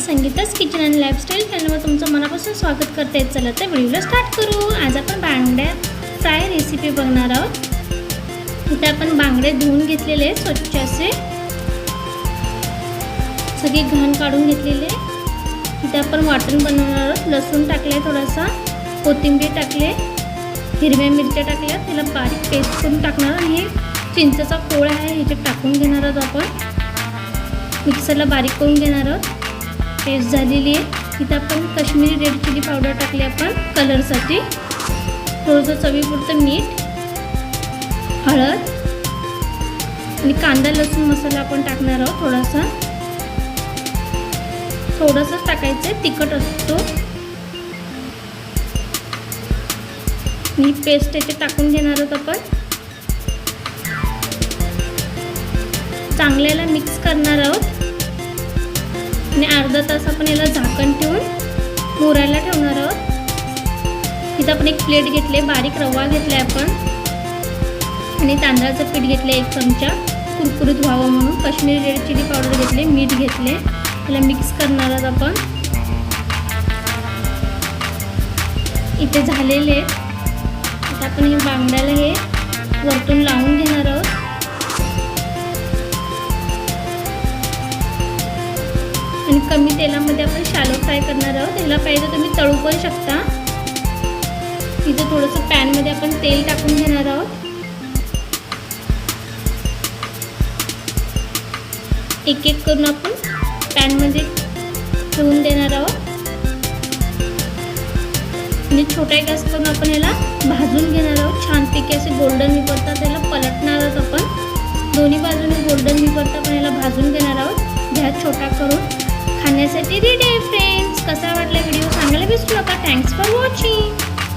संगीता's kitchen and lifestyle चॅनलवर तुमचं मनापासून स्वागत करते. चला तर व्हिडिओला स्टार्ट करू. आज आपण बांगड्या फ्राय रेसिपी बघणार आहोत. इथे आपण बांगडे धुवून घेतलेले स्वच्छ असे, सगळे घाण काढून घेतलेले. इथे आपण वाटण बनवणार आहोत. लसूण टाकले, थोडासा कोथिंबीर टाकले, हिरव्या मिरच्या टाकल्या, त्याला बारीक पेस्ट करून टाकणार. आणि हे चिंचेचा कोळ आहे, ह्याच्यात टाकून घेणार आहोत. आपण मिक्सरला बारीक करून घेणार आहोत. पेस्ट झालेली आहे. इथं आपण काश्मीरी रेड चिली पावडर टाकली आपण कलरसाठी. थोडंसं चवीपुरतं मीठ, हळद आणि कांदा लसूण मसाला आपण टाकणार आहोत. थोडंसंच टाकायचं आहे, तिखट असतो. ही पेस्ट याच्यात टाकून घेणार आहोत आपण. चांगल्याला मिक्स करणार आहोत आणि अर्धा तास आपण याला झाकण ठेवून मुरायला ठेवणार आहोत. इथं आपण एक प्लेट घेतले, बारीक रवा घेतला आपण आणि तांदळाचं पीठ घेतलं 1 चमचा कुरकुरीत व्हावं म्हणून. काश्मीरी रेड चिली पावडर घेतले, मीठ घेतले, त्याला मिक्स करणार आहोत आपण. इथे झालेले आता आपण हे बांगड्याला हे वरतून लावून घेणार आहोत. आणि कमी तेलामध्ये आपण शॅलो फ्राय करणार आहोत. याला पाहिजे तुम्ही तळू पण शकता. इथे थोडंसं पॅनमध्ये आपण तेल टाकून घेणार आहोत. एक एक करून आपण पॅनमध्ये ठेवून देणार आहोत. आणि छोटा गॅस करून आपण याला भाजून घेणार आहोत. छानपैकी असे गोल्डन निवडता त्याला पलटणार आहोत आपण. दोन्ही बाजूने गोल्डन निवडता आपण याला भाजून घेणार आहोत. गॅस छोटा करून खाण्यासाठी रेडी आहे फ्रेंड्स. कसा वाटला व्हिडिओ सांगायला विसरू नका. Thanks for